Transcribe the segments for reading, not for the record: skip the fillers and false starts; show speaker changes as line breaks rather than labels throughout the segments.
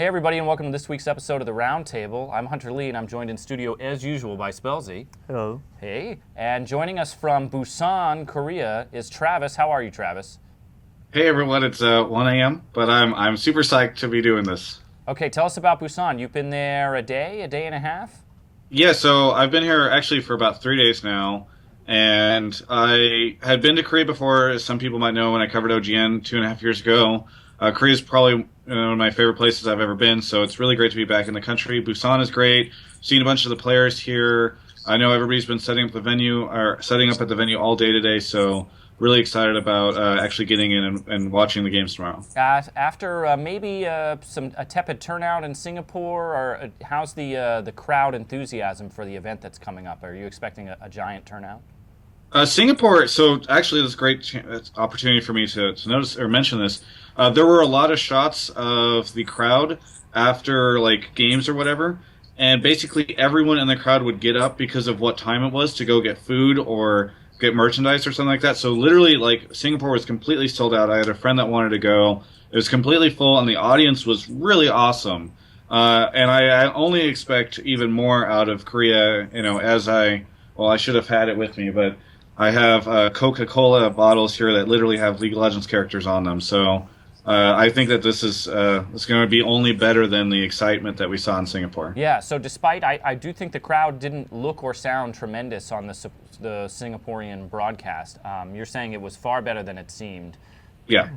Hey everybody, and welcome to this week's episode of the Roundtable. I'm Hunter Lee, and I'm joined in studio as usual by Spellsy.
Hello.
Hey, and joining us from Busan, Korea, is Travis. How are you, Travis?
Hey everyone, it's 1 a.m., but I'm super psyched to be doing this.
Okay, tell us about Busan. You've been there a day and a half?
Yeah, so I've been here actually for about 3 days now, and I had been to Korea before, as some people might know, when I covered OGN 2.5 years ago. Korea is probably one of my favorite places I've ever been, so it's really great to be back in the country. Busan is great. Seeing a bunch of the players here. I know everybody's been setting up at the venue all day today, so really excited about actually getting in and watching the games tomorrow.
After maybe a tepid turnout in Singapore, or how's the crowd enthusiasm for the event that's coming up? Are you expecting a giant turnout?
Singapore, so actually this is a great opportunity for me to notice or mention this. There were a lot of shots of the crowd after like games or whatever, and basically everyone in the crowd would get up because of what time it was to go get food or get merchandise or something like that. So literally, like, Singapore was completely sold out. I had a friend that wanted to go. It was completely full, and the audience was really awesome. And I only expect even more out of Korea, I should have had it with me, but I have Coca-Cola bottles here that literally have League of Legends characters on them. So I think that this is it's going to be only better than the excitement that we saw in Singapore.
Yeah, so despite, I do think the crowd didn't look or sound tremendous on the Singaporean broadcast. You're saying it was far better than it seemed.
Yeah.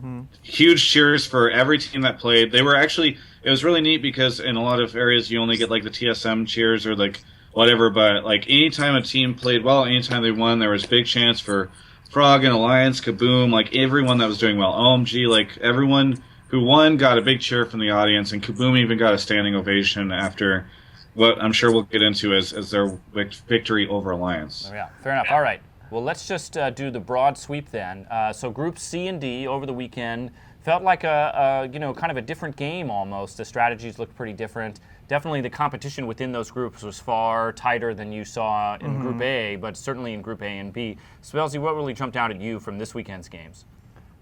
Huge cheers for every team that played. They were actually, it was really neat because in a lot of areas you only get like the TSM cheers or like whatever, but like anytime a team played well, anytime they won, there was big chance for Frog and Alliance, Kaboom, like everyone that was doing well. OMG, like everyone who won got a big cheer from the audience, and Kaboom even got a standing ovation after what I'm sure we'll get into as their victory over Alliance.
Oh, yeah, fair enough. All right. Well, let's just do the broad sweep then. So Group C and D over the weekend felt like a kind of a different game almost. The strategies looked pretty different. Definitely the competition within those groups was far tighter than you saw in Group A, but certainly in Group A and B. Spellsy, what really jumped out at you from this weekend's games?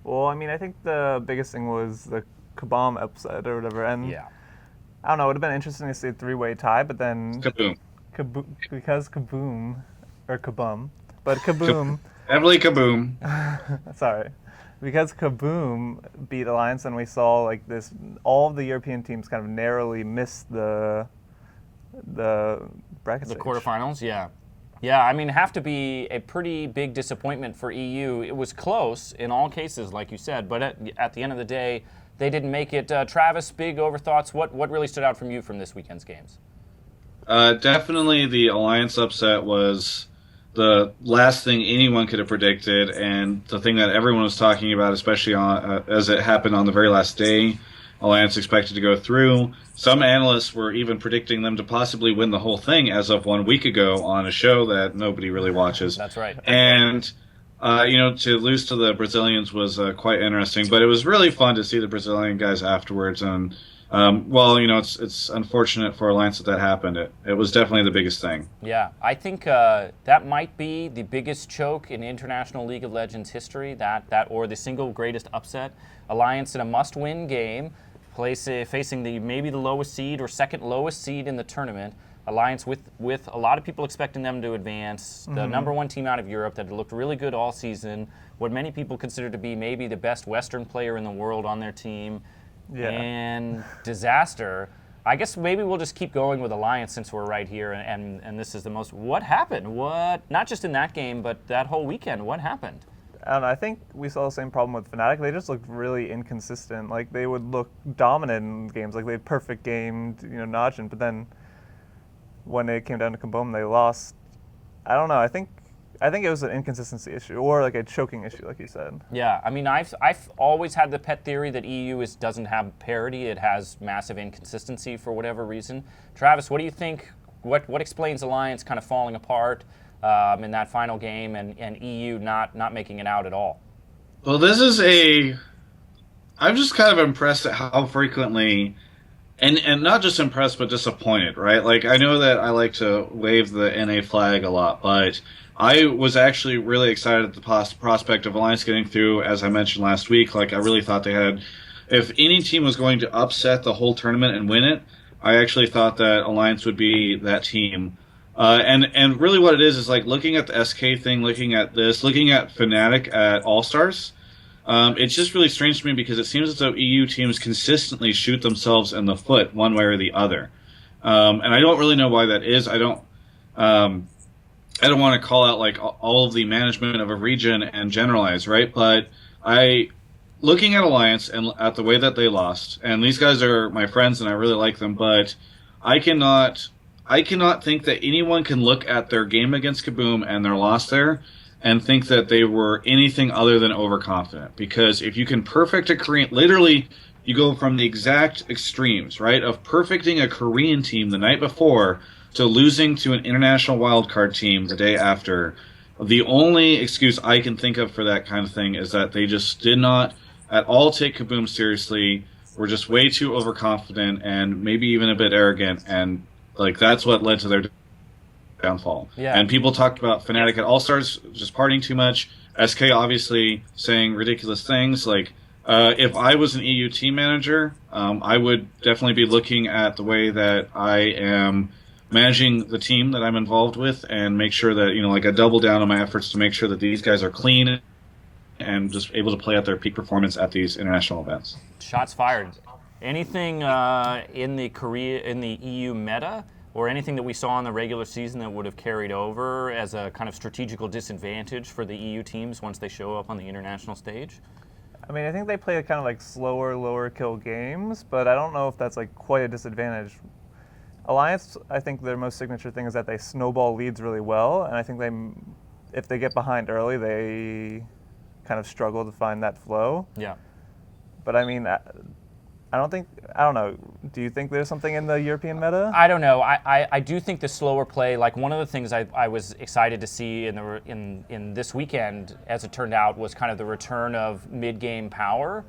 Well, I mean, I think the biggest thing was the Kabam upset or whatever, and
Yeah.
I don't know, it would have been interesting to see a three-way tie, but then
Kaboom.
because Kaboom, or Kabum, but Kaboom,
Heavily Kaboom.
sorry, because Kaboom beat Alliance, and we saw like this, all of the European teams kind of narrowly missed the bracket
The
stage.
quarterfinals, yeah. Yeah, I mean, have to be a pretty big disappointment for EU. It was close in all cases, like you said, but at the end of the day, they didn't make it. Travis, big overthoughts. What really stood out from you from this weekend's games?
Definitely the Alliance upset was the last thing anyone could have predicted, and the thing that everyone was talking about, especially as it happened on the very last day. Alliance expected to go through. Some analysts were even predicting them to possibly win the whole thing as of 1 week ago on a show that nobody really watches.
That's right.
And, to lose to the Brazilians was quite interesting, but it was really fun to see the Brazilian guys afterwards. And, it's unfortunate for Alliance that happened. It was definitely the biggest thing.
Yeah, I think that might be the biggest choke in International League of Legends history, that or the single greatest upset. Alliance in a must-win game, facing maybe the lowest seed or second lowest seed in the tournament. Alliance with a lot of people expecting them to advance, the number one team out of Europe that had looked really good all season, what many people consider to be maybe the best Western player in the world on their team, and disaster. I guess maybe we'll just keep going with Alliance since we're right here, and this is the most. What happened? Not just in that game, but that whole weekend, what happened?
I don't know, I think we saw the same problem with Fnatic. They just looked really inconsistent. Like, they would look dominant in games. Like, they had perfect gamed, Najin, but then when it came down to Kabum, they lost. I don't know. I think it was an inconsistency issue or like a choking issue, like you said.
Yeah, I mean, I've always had the pet theory that EU doesn't have parity. It has massive inconsistency for whatever reason. Travis, what do you think? What explains Alliance kind of falling apart in that final game and EU not making it out at all?
Well, I'm just kind of impressed at how frequently, and not just impressed, but disappointed, right? Like, I know that I like to wave the NA flag a lot, but I was actually really excited at the prospect of Alliance getting through, as I mentioned last week. Like, I really thought they had if any team was going to upset the whole tournament and win it, I actually thought that Alliance would be that team. And really what it is like looking at the SK thing, looking at this, looking at Fnatic at All Stars. It's just really strange to me because it seems as though EU teams consistently shoot themselves in the foot one way or the other, and I don't really know why that is. I don't want to call out like all of the management of a region and generalize, right? But looking at Alliance and at the way that they lost, and these guys are my friends and I really like them, but I cannot think that anyone can look at their game against Kaboom and their loss there and think that they were anything other than overconfident. Because if you can perfect a Korean, literally, you go from the exact extremes, right, of perfecting a Korean team the night before to losing to an international wildcard team the day after. The only excuse I can think of for that kind of thing is that they just did not at all take Kaboom seriously, were just way too overconfident and maybe even a bit arrogant, and like that's what led to their downfall.
Yeah.
And people talked about Fnatic at All Stars just partying too much. SK obviously saying ridiculous things. Like, if I was an EU team manager, I would definitely be looking at the way that I am managing the team that I'm involved with and make sure that, like I double down on my efforts to make sure that these guys are clean and just able to play at their peak performance at these international events.
Shots fired. Anything in the EU meta or anything that we saw in the regular season that would have carried over as a kind of strategical disadvantage for the EU teams once they show up on the international stage?
I mean, I think they play kind of like slower, lower kill games, but I don't know if that's like quite a disadvantage. Alliance, I think their most signature thing is that they snowball leads really well, and I think if they get behind early, they kind of struggle to find that flow.
Yeah.
But I mean, I don't know. Do you think there's something in the European meta?
I don't know. I do think the slower play, like one of the things I was excited to see in this weekend, as it turned out, was kind of the return of mid-game power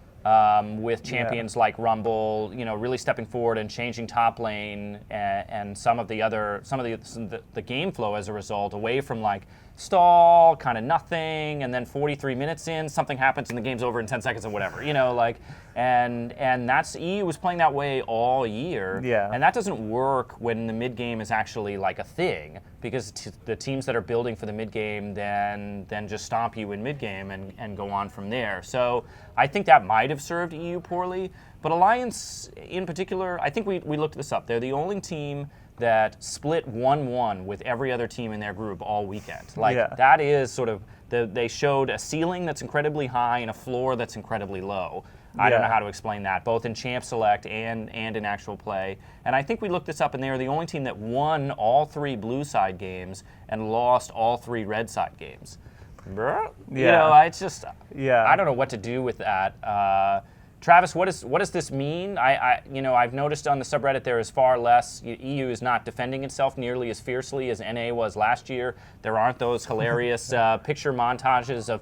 with champions like Rumble, really stepping forward and changing top lane and some of the game flow as a result, away from like stall, kind of nothing, and then 43 minutes in, something happens and the game's over in 10 seconds or whatever, and that's EU was playing that way all year.
Yeah.
And that doesn't work when the mid game is actually like a thing, because the teams that are building for the mid game then just stomp you in mid game and go on from there. So I think that might have served EU poorly, but Alliance in particular, I think we looked this up. They're the only team that split 1-1 with every other team in their group all weekend. That is sort of, they showed a ceiling that's incredibly high and a floor that's incredibly low. I don't know how to explain that, both in Champ Select and in actual play. And I think we looked this up, and they are the only team that won all 3 blue side games and lost all 3 red side games. It's just, I don't know what to do with that. Travis, what does this mean? I've noticed on the subreddit there is far less. EU is not defending itself nearly as fiercely as NA was last year. There aren't those hilarious picture montages of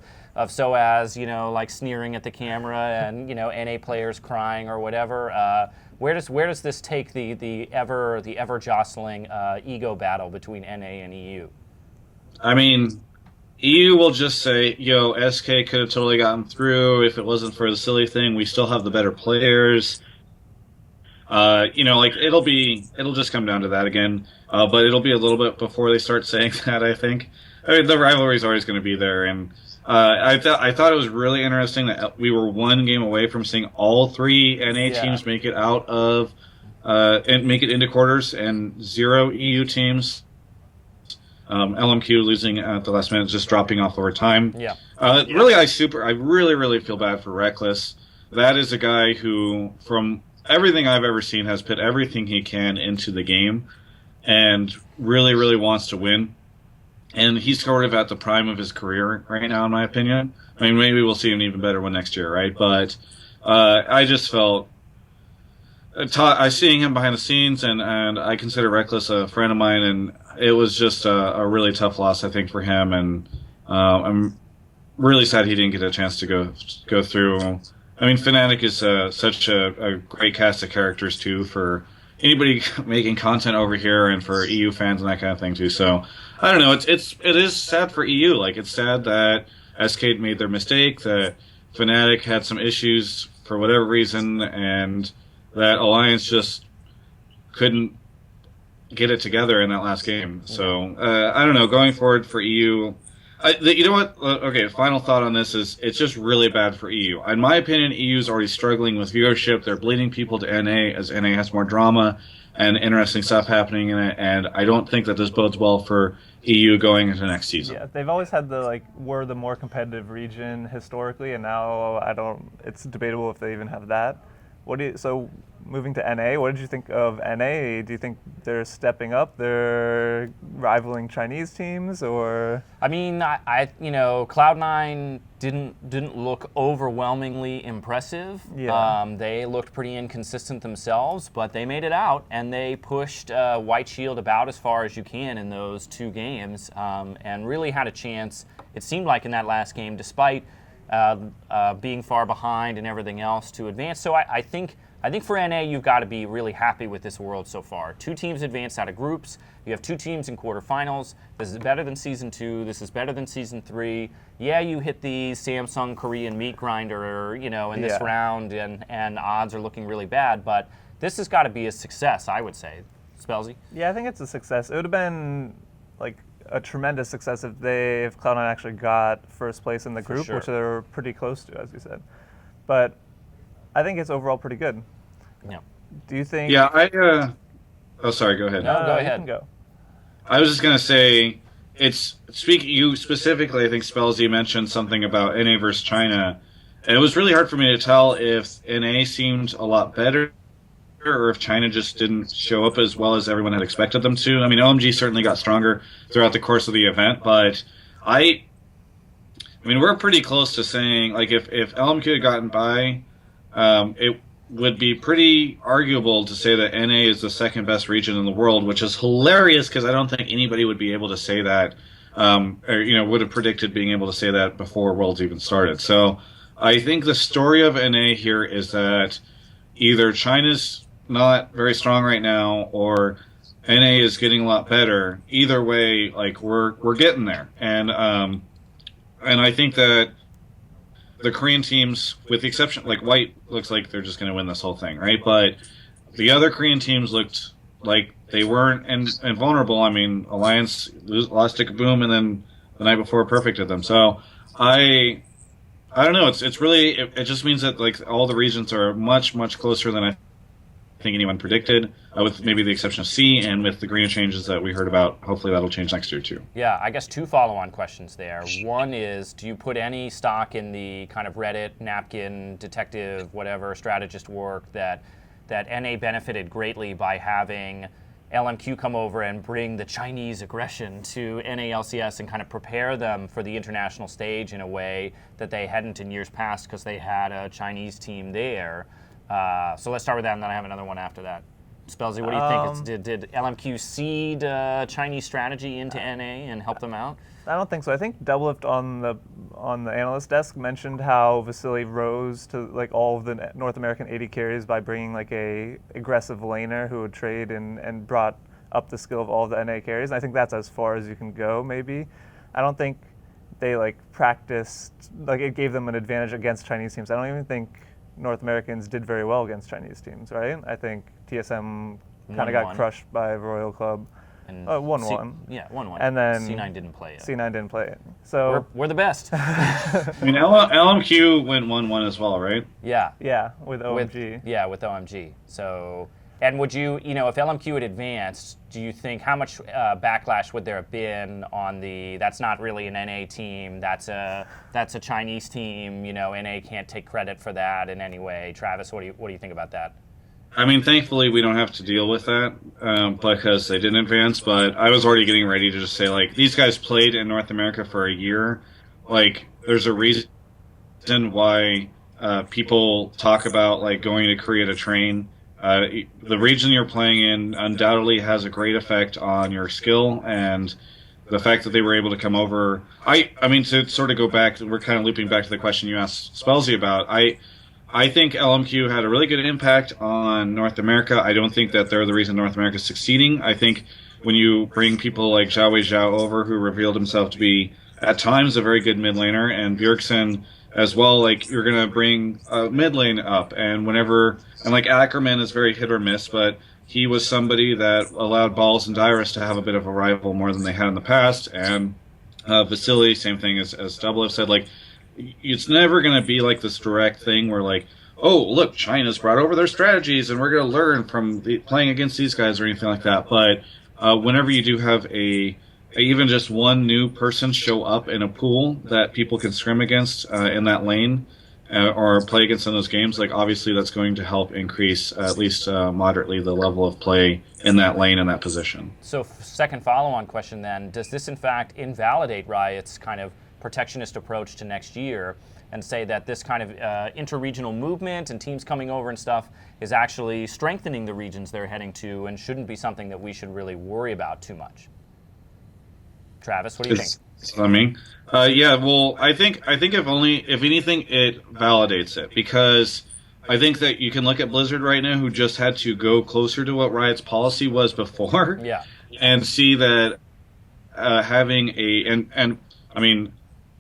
Soaz, like sneering at the camera and NA players crying or whatever. Where does this take the ever jostling ego battle between NA and EU?
I mean, EU will just say, SK could have totally gotten through if it wasn't for the silly thing. We still have the better players. It'll just come down to that again. But it'll be a little bit before they start saying that, I think. I mean, the rivalry is always going to be there. And I thought it was really interesting that we were one game away from seeing all 3 NA teams make it out of, and make it into quarters, and 0 EU teams. LMQ losing at the last minute, just dropping off over time.
Yeah.
Really, I really feel bad for Reckless. That is a guy who, from everything I've ever seen, has put everything he can into the game and really, really wants to win. And he's sort of at the prime of his career right now, in my opinion. I mean, maybe we'll see an even better one next year, right? But I just felt... I seeing him behind the scenes, and I consider Reckless a friend of mine, and it was just a really tough loss, I think, for him, and I'm really sad he didn't get a chance to go through. I mean, Fnatic is such a great cast of characters too for anybody making content over here, and for EU fans and that kind of thing too. So I don't know. It is sad for EU. Like, it's sad that SK made their mistake, that Fnatic had some issues for whatever reason, and that Alliance just couldn't get it together in that last game. So I don't know. Going forward for EU, you know what? Okay, final thought on this is it's just really bad for EU. In my opinion, EU is already struggling with viewership. They're bleeding people to NA as NA has more drama and interesting stuff happening in it. And I don't think that this bodes well for EU going into next season.
Yeah, they've always had we're the more competitive region historically, and now it's debatable if they even have that. So moving to NA, what did you think of NA? Do you think they're stepping up? They're rivaling Chinese teams, or?
I mean, I Cloud9 didn't look overwhelmingly impressive.
Yeah.
They looked pretty inconsistent themselves, but they made it out and they pushed White Shield about as far as you can in those 2 games, and really had a chance. It seemed like in that last game, despite being far behind and everything else, to advance. So I think for NA, you've got to be really happy with this world so far. 2 teams advanced out of groups. You have 2 teams in quarterfinals. This is better than Season 2. This is better than Season 3. Yeah, you hit the Samsung Korean meat grinder, in this round, and odds are looking really bad. But this has got to be a success, I would say. Spellsy?
Yeah, I think it's a success. It would have been a tremendous success if Cloud9 actually got first place in the group,
sure.
which they're pretty close to, as you said. But I think it's overall pretty good.
Yeah.
Do you think?
Yeah, oh, sorry. Go ahead.
No, go ahead.
You can go.
I was just gonna say, you specifically. I think Spellsy mentioned something about NA versus China, and it was really hard for me to tell if NA seemed a lot better or if China just didn't show up as well as everyone had expected them to. I mean, OMG certainly got stronger throughout the course of the event, but I mean, we're pretty close to saying, if LMQ had gotten by, it would be pretty arguable to say that NA is the second best region in the world, which is hilarious because I don't think anybody would be able to say that, or would have predicted being able to say that before Worlds even started. So I think the story of NA here is that either China's not very strong right now, or NA is getting a lot better. Either way, we're getting there, and I think that the Korean teams, with the exception, White looks like they're just going to win this whole thing, right? But the other Korean teams looked like they weren't invulnerable. I mean, Alliance lost to Kaboom, and then the night before perfected them. So I don't know. It's really it just means that all the regions are much closer than I think anyone predicted, with maybe the exception of C, and with the green changes that we heard about. Hopefully that'll change next year too.
Yeah, I guess 2 follow-on questions there. One is, do you put any stock in the kind of Reddit, napkin, detective, whatever, strategist work that NA benefited greatly by having LMQ come over and bring the Chinese aggression to NALCS and kind of prepare them for the international stage in a way that they hadn't in years past because they had a Chinese team there? So let's start with that, and then I have another one after that. Spellsy, what do you think? Did LMQ seed Chinese strategy into NA and help them out?
I don't think so. I think Doublelift on the analyst desk mentioned how Vasily rose to all of the North American 80 carries by bringing a aggressive laner who would trade and brought up the skill of all of the NA carries. And I think that's as far as you can go, maybe. I don't think they practiced, it gave them an advantage against Chinese teams. I don't even think North Americans did very well against Chinese teams, right? I think TSM kind of got crushed by Royal Club. 1-1.
Yeah, 1-1.
And then
C9 didn't play it.
C9 didn't play it. So
we're the best.
I mean, LMQ went 1-1 as well, right?
Yeah.
Yeah, with OMG.
With OMG. So, and would you, if LMQ had advanced, do you think how much backlash would there have been on that's not really an NA team, that's a Chinese team, NA can't take credit for that in any way. Travis, what do you think about that?
I mean, thankfully we don't have to deal with that because they didn't advance, but I was already getting ready to just say, these guys played in North America for a year. There's a reason why people talk about, going to Korea to train. The region you're playing in undoubtedly has a great effect on your skill, and the fact that they were able to come over. I mean, to sort of go back, we're kind of looping back to the question you asked Spellsy about. I think LMQ had a really good impact on North America. I don't think that they're the reason North America is succeeding. I think when you bring people like Zhao Wei Zhao over, who revealed himself to be, at times, a very good mid laner, and Bjergsen as well. Like you're gonna bring mid lane up, and like Ackerman is very hit or miss, but he was somebody that allowed Balls and Dyrus to have a bit of a rival more than they had in the past, and Vasily, same thing as Double have said. Like it's never gonna be like this direct thing where like, oh, look, China's brought over their strategies and we're going to learn from playing against these guys or anything like that. But whenever you do have even just one new person show up in a pool that people can scrim against in that lane or play against in those games, like obviously that's going to help increase at least moderately the level of play in that lane in that position.
So second follow-on question then, does this in fact invalidate Riot's kind of protectionist approach to next year and say that this kind of interregional movement and teams coming over and stuff is actually strengthening the regions they're heading to and shouldn't be something that we should really worry about too much? Travis, what do you think?
I mean, yeah. Well, I think if anything, it validates it because I think that you can look at Blizzard right now, who just had to go closer to what Riot's policy was before,
yeah,
and see that having and I mean,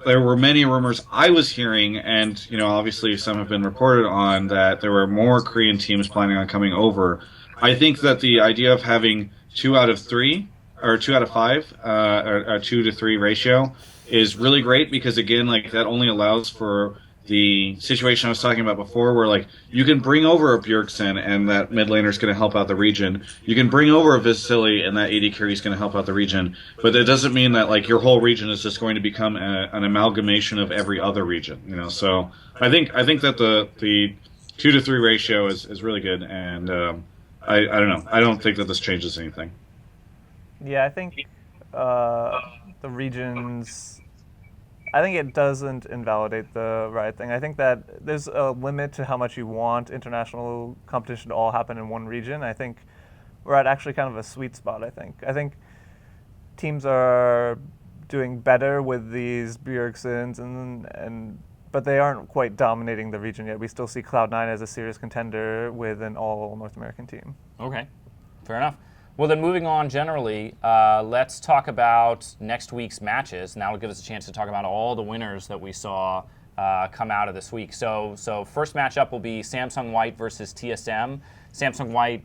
there were many rumors I was hearing, and obviously some have been reported on that there were more Korean teams planning on coming over. I think that the idea of having 2 out of 3 or 2 out of 5, or a 2 to 3 ratio is really great because again, like that only allows for the situation I was talking about before, where like you can bring over a Bjergsen and that mid laner is going to help out the region. You can bring over a Vasily and that AD carry is going to help out the region. But that doesn't mean that like your whole region is just going to become an amalgamation of every other region. So I think that the 2 to 3 ratio is really good, and I don't know. I don't think that this changes anything.
Yeah, I think the regions. I think it doesn't invalidate the Riot thing. I think that there's a limit to how much you want international competition to all happen in one region. I think we're at actually kind of a sweet spot, I think teams are doing better with these Bjergsens, but they aren't quite dominating the region yet. We still see Cloud9 as a serious contender with an all North American team.
Okay, fair enough. Well, then moving on generally, let's talk about next week's matches. Now it'll give us a chance to talk about all the winners that we saw come out of this week. So first matchup will be Samsung White versus TSM. Samsung White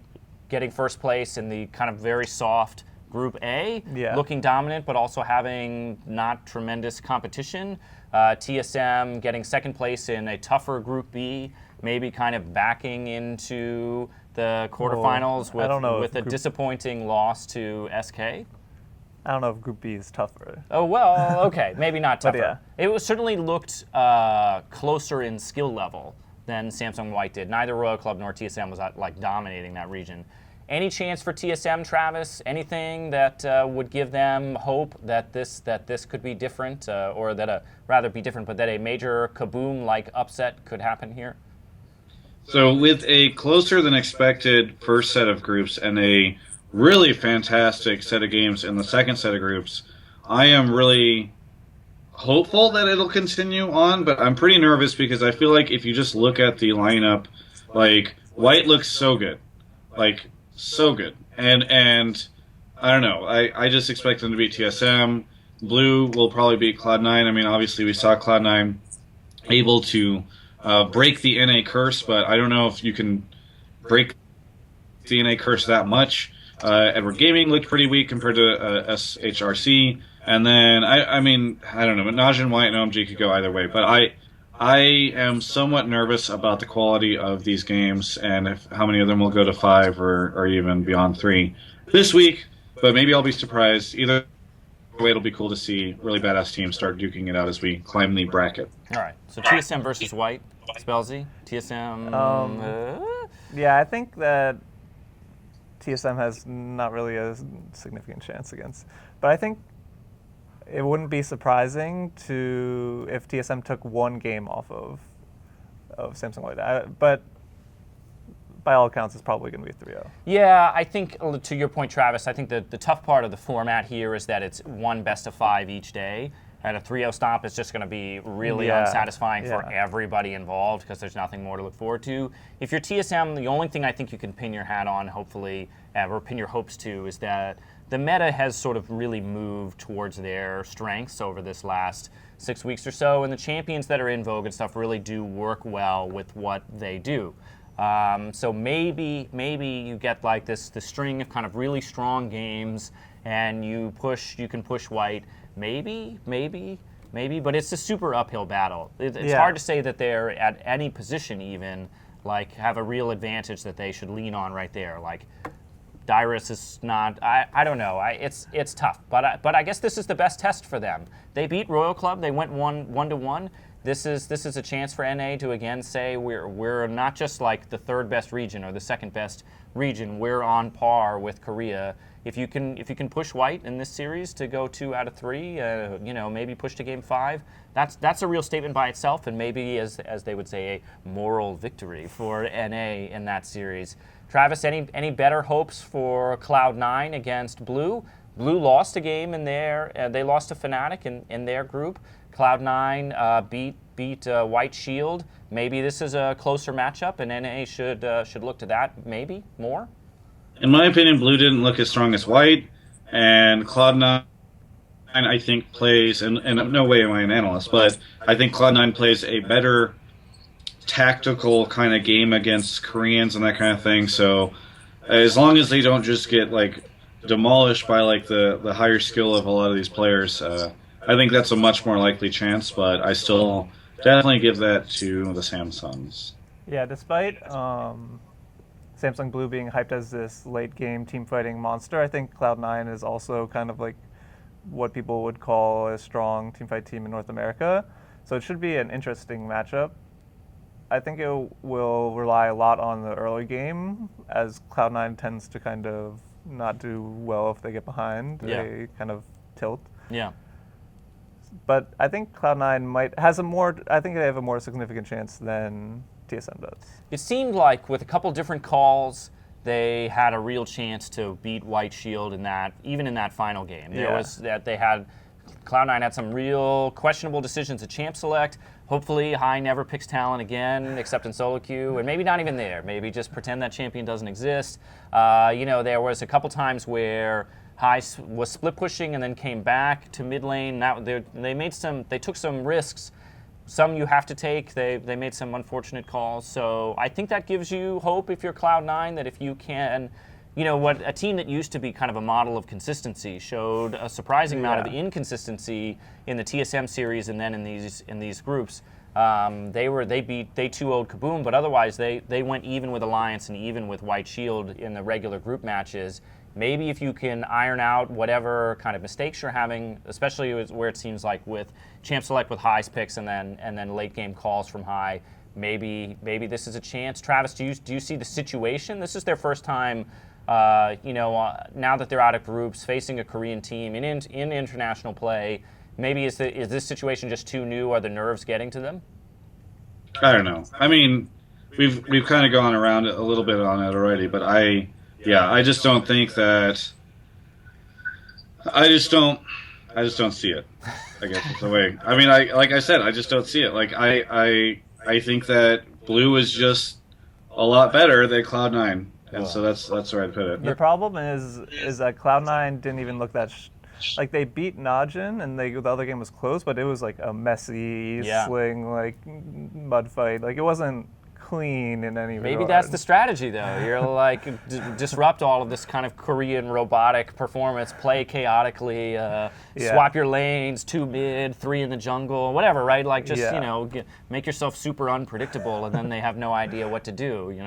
getting first place in the kind of very soft Group A, looking dominant, but also having not tremendous competition. TSM getting second place in a tougher Group B, maybe kind of backing into the quarterfinals with a disappointing loss to SK.
I don't know if Group B is tougher.
Oh, well, okay, maybe not tougher.
Yeah.
It was certainly looked closer in skill level than Samsung White did. Neither Royal Club nor TSM was like dominating that region. Any chance for TSM, Travis? Anything that would give them hope that this could be different, or that rather be different, but that a major kaboom-like upset could happen here?
So with a closer than expected first set of groups and a really fantastic set of games in the second set of groups, I am really hopeful that it'll continue on, but I'm pretty nervous because I feel like if you just look at the lineup, like White looks so good. Like so good. And I don't know. I just expect them to beat TSM. Blue will probably beat Cloud9. I mean, obviously we saw Cloud9 able to break the NA curse, but I don't know if you can break the NA curse that much. Edward Gaming looked pretty weak compared to SHRC. And then, I mean, I don't know, but Najin White and OMG could go either way. But I am somewhat nervous about the quality of these games and how many of them will go to 5 or even beyond 3 this week. But maybe I'll be surprised. Either way, it'll be cool to see really badass teams start duking it out as we climb the bracket.
All right, so TSM versus White. Spellsy, TSM.
Yeah, I think that TSM has not really a significant chance against. But I think it wouldn't be surprising if TSM took one game off of Samsung White. But by all accounts, it's probably going to be 3-0.
Yeah, I think, to your point, Travis, I think the tough part of the format here is that it's one best of 5 each day. And a 3-0 stomp is just going to be really
Yeah,
unsatisfying for
yeah.
everybody involved because there's nothing more to look forward to. If you're TSM, the only thing I think you can pin your hat on, hopefully, or pin your hopes to, is that the meta has sort of really moved towards their strengths over this last 6 weeks or so, and the champions that are in vogue and stuff really do work well with what they do. So maybe you get like this string of kind of really strong games, and you can push white. Maybe, but it's a super uphill battle. It's
Yeah.
hard to say that they're at any position even like have a real advantage that they should lean on right there. Like Dyrus is not. I don't know. It's tough, but I guess this is the best test for them. They beat Royal Club. They went 1-1. This is a chance for NA to again say we're not just like the third best region or the second best region. We're on par with Korea. If you can push white in this series to go 2 out of 3, maybe push to game 5. That's a real statement by itself, and maybe as they would say, a moral victory for NA in that series. Travis, any better hopes for Cloud9 against Blue? Blue lost a game in their. They lost to Fnatic in their group. Cloud9 beat White Shield. Maybe this is a closer matchup, and NA should look to that maybe more.
In my opinion, Blue didn't look as strong as White, and Cloud9, I think, plays, and no way am I an analyst, but I think Cloud9 plays a better tactical kind of game against Koreans and that kind of thing. So as long as they don't just get like demolished by like the higher skill of a lot of these players, I think that's a much more likely chance, but I still definitely give that to the Samsungs.
Yeah, despite Samsung Blue being hyped as this late-game team-fighting monster, I think Cloud9 is also kind of like what people would call a strong team-fight team in North America. So it should be an interesting matchup. I think it will rely a lot on the early game, as Cloud9 tends to kind of not do well if they get behind.
Yeah.
They kind of tilt.
Yeah.
But I think Cloud9 I think they have a more significant chance than TSM does.
It seemed like with a couple different calls, they had a real chance to beat White Shield even in that final game. There
Yeah.
was that they had Cloud9 had some real questionable decisions at Champ Select. Hopefully, High never picks Talon again, except in solo queue, and maybe not even there. Maybe just pretend that champion doesn't exist. There was a couple times where High was split pushing and then came back to mid lane. They took some risks. Some you have to take. They made some unfortunate calls. So I think that gives you hope if you're Cloud9 that if you can, what a team that used to be kind of a model of consistency showed a surprising amount of inconsistency in the TSM series and then in these groups. They 2-0'd Kaboom, but otherwise they went even with Alliance and even with White Shield in the regular group matches. Maybe if you can iron out whatever kind of mistakes you're having, especially where it seems like with Champ Select with High's picks and then late game calls from High, maybe this is a chance. Travis, do you see the situation? This is their first time, now that they're out of groups, facing a Korean team in international play. Maybe is this situation just too new? Are the nerves getting to them?
I don't know. I mean, we've kind of gone around it a little bit on it already, but I just don't think that. I just don't see it. I guess it's the way. I mean, like I said, I just don't see it. Like I think that Blue is just a lot better than Cloud9, and so that's where I'd put it.
The problem is that Cloud9 didn't even look that. Like they beat Najin and the other game was close, but it was like a messy sling like mud fight. Like it wasn't clean in any
Maybe
regard.
that's the strategy, though. You're like disrupt all of this kind of Korean robotic performance, play chaotically, swap your lanes, 2 mid, 3 in the jungle, whatever, right? Like just make yourself super unpredictable, and then they have no idea what to do.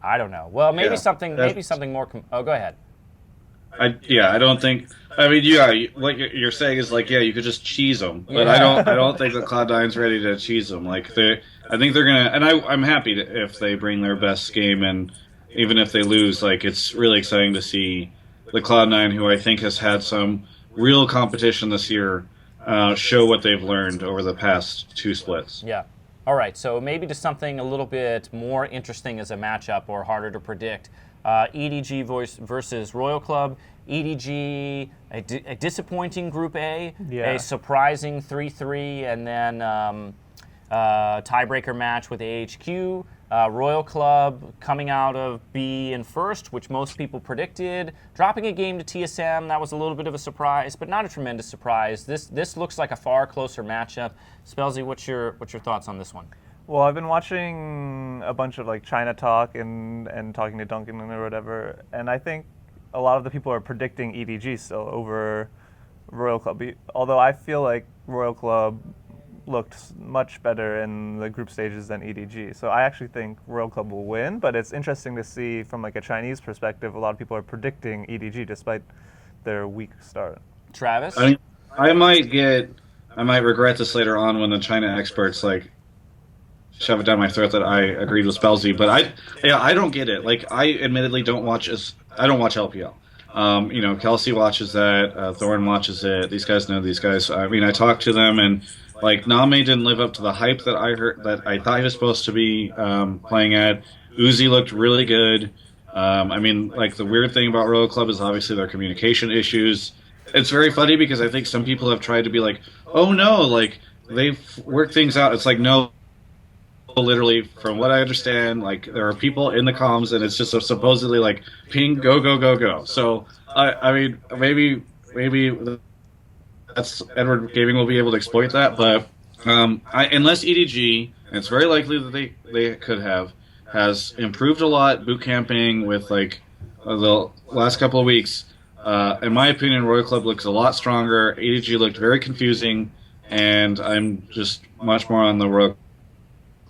I don't know. Well, maybe something more. Go ahead.
I don't think. I mean, what you're saying is like, you could just cheese them, but I don't think that Cloud9's ready to cheese them. Like I think they're gonna, and I'm happy if they bring their best game, and even if they lose, like it's really exciting to see the Cloud9, who I think has had some real competition this year, show what they've learned over the past 2 splits.
Yeah. All right. So maybe to something a little bit more interesting as a matchup or harder to predict. EDG versus Royal Club. EDG, a disappointing Group A,
Yeah.
a surprising 3-3, and then tiebreaker match with AHQ. Royal Club coming out of B in first, which most people predicted. Dropping a game to TSM, that was a little bit of a surprise, but not a tremendous surprise. This looks like a far closer matchup. Spellsy, what's your thoughts on this one?
Well, I've been watching a bunch of like China Talk and talking to Duncan or whatever, and I think a lot of the people are predicting EDG still over Royal Club. Although I feel like Royal Club looked much better in the group stages than EDG. So I actually think Royal Club will win, but it's interesting to see from like a Chinese perspective, a lot of people are predicting EDG despite their weak start.
Travis?
I might regret this later on when the China experts like shove it down my throat that I agreed with Spellsy, but I don't get it. Like, I admittedly don't watch LPL. Kelsey watches that, Thorne watches it. These guys know these guys. I mean, I talked to them, and like Name didn't live up to the hype that I thought he was supposed to be playing at. Uzi looked really good. Like the weird thing about Royal Club is obviously their communication issues. It's very funny because I think some people have tried to be like, oh no, like they've worked things out. It's like, no. Literally, from what I understand, like there are people in the comms, and it's just supposedly like ping, go, go, go, go. So maybe that's Edward Gaming will be able to exploit that, but unless EDG, and it's very likely that they could have, has improved a lot boot camping with like the last couple of weeks. In my opinion, Royal Club looks a lot stronger. EDG looked very confusing, and I'm just much more on the Royal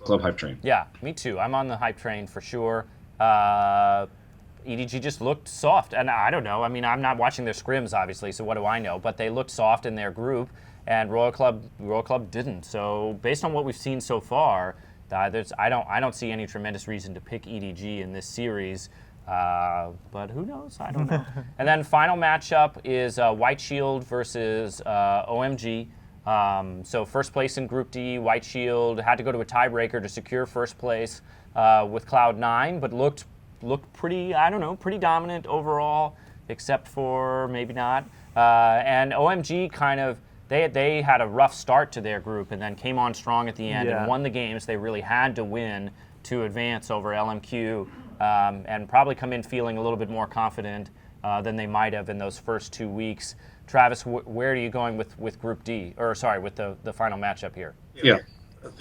Club hype train.
Yeah, me too. I'm on the hype train for sure. EDG just looked soft, and I don't know. I mean, I'm not watching their scrims, obviously, so what do I know? But they looked soft in their group, and Royal Club didn't. So based on what we've seen so far, I don't see any tremendous reason to pick EDG in this series. But who knows? I don't know. And then final matchup is White Shield versus OMG. So first place in Group D, White Shield had to go to a tiebreaker to secure first place with Cloud9, but looked pretty, pretty dominant overall, except for maybe not. And OMG kind of, they had a rough start to their group and then came on strong at the end and won the games they really had to win to advance over LMQ and probably come in feeling a little bit more confident than they might have in those first 2 weeks. Travis, where are you going with Group D? Or sorry, with the final matchup here?
Yeah,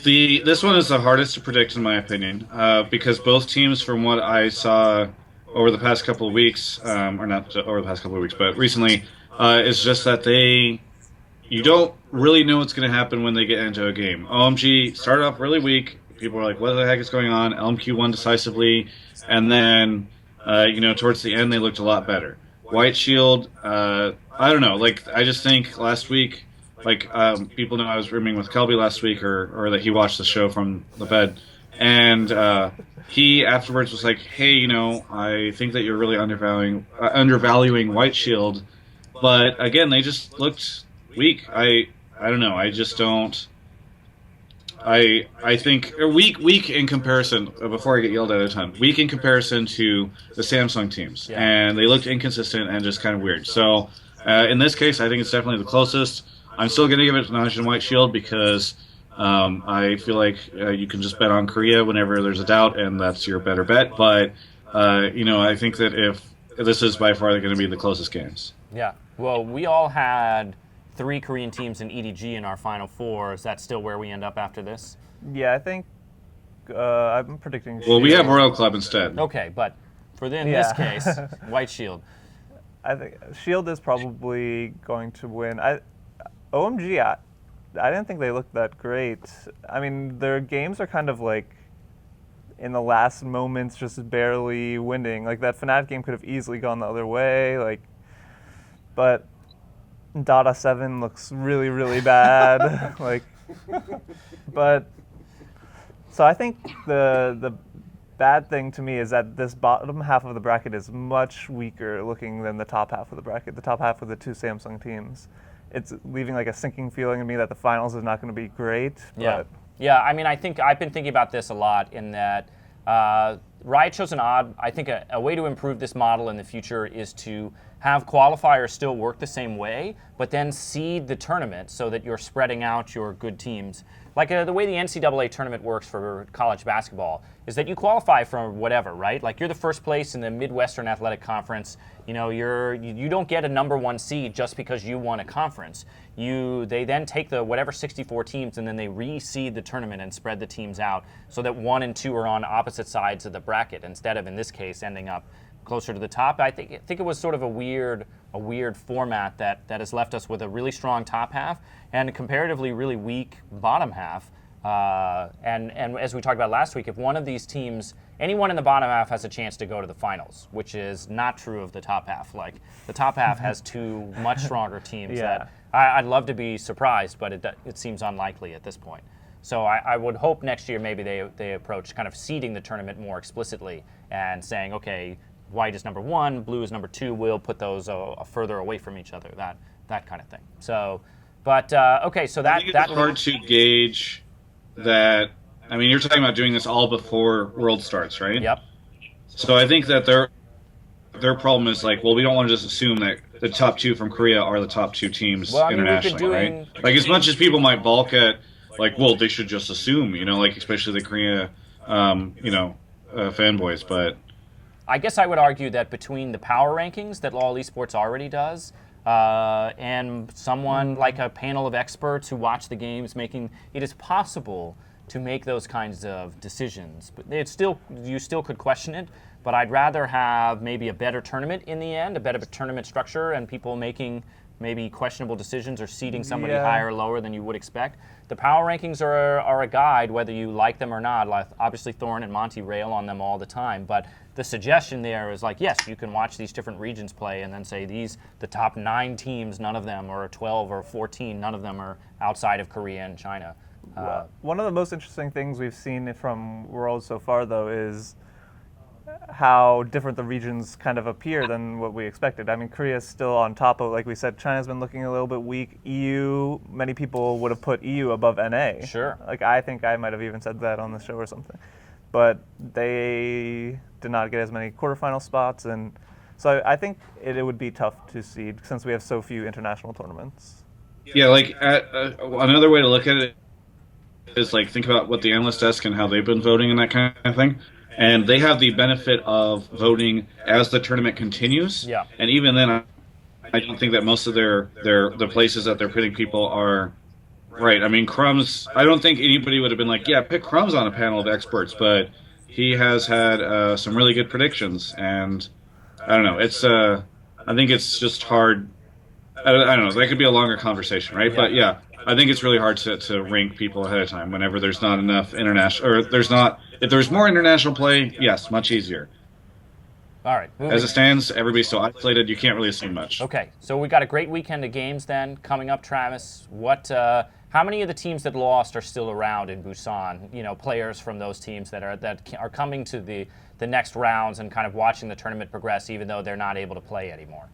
this one is the hardest to predict in my opinion because both teams, from what I saw over the past couple of weeks, or not over the past couple of weeks, but recently, is just that you don't really know what's going to happen when they get into a game. OMG started off really weak. People were like, what the heck is going on? LMQ won decisively, and then towards the end they looked a lot better. White Shield, I don't know. Like, I just think last week, like, people know I was rooming with Kelby last week, or that he watched the show from the bed, and he afterwards was like, hey, I think that you're really undervaluing White Shield, but again, they just looked weak. I don't know. I just don't. I think weak in comparison. Before I get yelled at a ton, weak in comparison to the Samsung teams, and they looked inconsistent and just kind of weird. So in this case, I think it's definitely the closest. I'm still going to give it to Naj and White Shield because I feel like you can just bet on Korea whenever there's a doubt, and that's your better bet. But I think that if this is by far going to be the closest games.
Yeah. Well, we all had 3 Korean teams in EDG in our Final Four. Is that still where we end up after this?
Yeah, I think I'm predicting.
Well, we have Royal Club instead.
Okay, but in this case, White Shield.
I think Shield is probably going to win. OMG, I didn't think they looked that great. I mean, their games are kind of like in the last moments, just barely winning. Like that Fnatic game could have easily gone the other way. But Dota 7 looks really, really bad. So I think the bad thing to me is that this bottom half of the bracket is much weaker looking than the top half of the bracket. The top half with the 2 Samsung teams. It's leaving like a sinking feeling in me that the finals is not going to be great.
Yeah. I mean, I think I've been thinking about this a lot in that Riot chose I think a way to improve this model in the future is to have qualifiers still work the same way, but then seed the tournament so that you're spreading out your good teams. Like the way the NCAA tournament works for college basketball is that you qualify for whatever, right? Like you're the first place in the Midwestern Athletic Conference. You know, you don't get a number 1 seed just because you won a conference. They then take the whatever 64 teams and then they reseed the tournament and spread the teams out so that 1 and 2 are on opposite sides of the bracket instead of, in this case, ending up closer to the top. I think it was sort of a weird format that has left us with a really strong top half and a comparatively really weak bottom half. And as we talked about last week, if one of these teams, anyone in the bottom half has a chance to go to the finals, which is not true of the top half. Like the top half has 2 much stronger teams that I'd love to be surprised, but it seems unlikely at this point. So I would hope next year maybe they approach kind of seeding the tournament more explicitly and saying, okay, white is number 1, blue is number 2. We'll put those further away from each other. That kind of thing. So, but okay, so
I think it's hard to gauge that. I mean, you're talking about doing this all before World starts, right?
Yep.
So I think that their problem is like, well, we don't want to just assume that the top 2 from Korea are the top 2 teams internationally, right? Like as much as people might balk at, like, well, they should just assume, you know, like especially the Korea, fanboys, but.
I guess I would argue that between the power rankings that All Esports already does, and someone like a panel of experts who watch the games, it is possible to make those kinds of decisions. But you still could question it. But I'd rather have maybe a better tournament in the end, a better tournament structure, and people making maybe questionable decisions or seeding somebody higher or lower than you would expect. The power rankings are a guide, whether you like them or not. Like, obviously, Thorne and Monty rail on them all the time, but the suggestion there is like, yes, you can watch these different regions play and then say the top 9 teams, none of them, or 12 or 14, none of them are outside of Korea and China.
One of the most interesting things we've seen from Worlds so far, though, is how different the regions kind of appear than what we expected. I mean, Korea's still on top of, like we said, China's been looking a little bit weak. EU, many people would have put EU above NA.
Sure.
Like, I think I might have even said that on the show or something. But they did not get as many quarterfinal spots, and so I think it would be tough to seed since we have so few international tournaments.
Yeah, like another way to look at it is like think about what the analyst desk and how they've been voting and that kind of thing. And they have the benefit of voting as the tournament continues.
Yeah.
And even then, I don't think that most of the places that they're putting people are right. I mean, Crumbs, I don't think anybody would have been like, yeah, pick Crumbs on a panel of experts, but he has had some really good predictions. And I don't know, I think it's just hard. I don't know, that could be a longer conversation, right? Yeah. But yeah, I think it's really hard to rank people ahead of time whenever there's not enough international, or if there's more international play, yes, much easier.
All right.
As it stands, everybody's so isolated, you can't really assume much.
Okay, so we got a great weekend of games then coming up, Travis. How many of the teams that lost are still around in Busan? You know, players from those teams that are coming to the next rounds and kind of watching the tournament progress, even though they're not able to play anymore.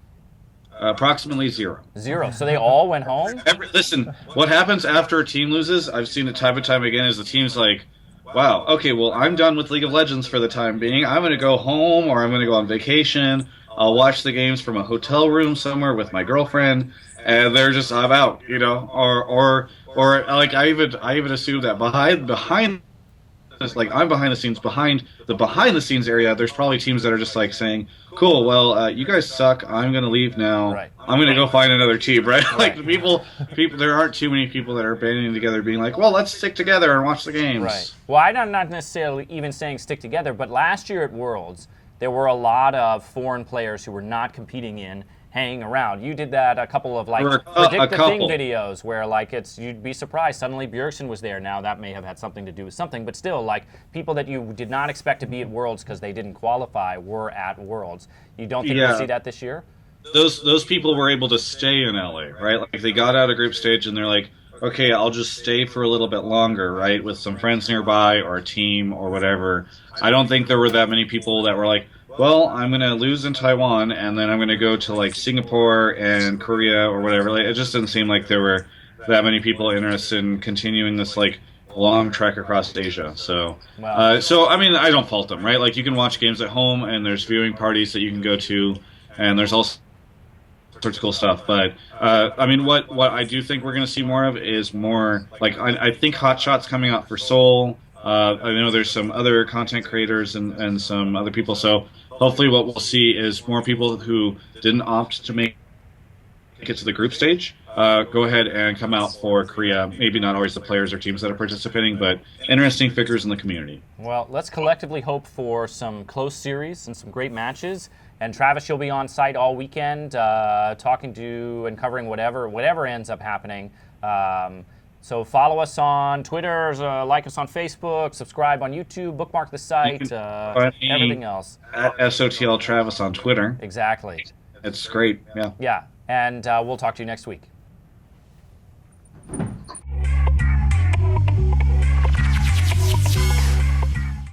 Approximately 0.
0. So they all went home?
Listen, what happens after a team loses, I've seen it time and time again, is the team's like, wow, okay, well, I'm done with League of Legends for the time being. I'm going to go home or I'm going to go on vacation. I'll watch the games from a hotel room somewhere with my girlfriend, and they're just, I'm out, you know? Or like, I even assume that behind like I'm behind the scenes. Behind the scenes area, there's probably teams that are just like saying, "Cool, well, you guys suck. I'm gonna leave now.
Right.
I'm gonna go find another team." Right? Like people. There aren't too many people that are banding together, being like, "Well, let's stick together and watch the games."
Right. Well, I'm not necessarily even saying stick together, but last year at Worlds, there were a lot of foreign players who were not competing in hanging around. You did that a couple of like predict the thing videos where like you'd be surprised suddenly Bjergsen was there. Now that may have had something to do with something, but still like people that you did not expect to be at Worlds because they didn't qualify were at Worlds. You don't think you'll see that this year?
Those people were able to stay in LA, right? Like they got out of group stage and they're like, okay, I'll just stay for a little bit longer, right, with some friends nearby or a team or whatever. I don't think there were that many people that were like, well, I'm going to lose in Taiwan, and then I'm going to go to, like, Singapore and Korea or whatever. Like, it just didn't seem like there were that many people interested in continuing this, like, long trek across Asia. So,
Wow.
so I mean, I don't fault them, right? Like you can watch games at home, and there's viewing parties that you can go to, and there's all sorts of cool stuff. But I mean, what I do think we're going to see more of is more like I think Hot Shot's coming out for Seoul. I know there's some other content creators and some other people. So hopefully, what we'll see is more people who didn't opt to make it to the group stage. Go ahead and come out for Korea. Maybe not always the players or teams that are participating, but interesting figures in the community.
Well, let's collectively hope for some close series and some great matches. And Travis, you'll be on site all weekend, talking to and covering whatever ends up happening. So follow us on Twitter, like us on Facebook, subscribe on YouTube, bookmark the site, everything else.
At SOTL Travis on Twitter.
Exactly.
It's great. Yeah.
Yeah. And we'll talk to you next week.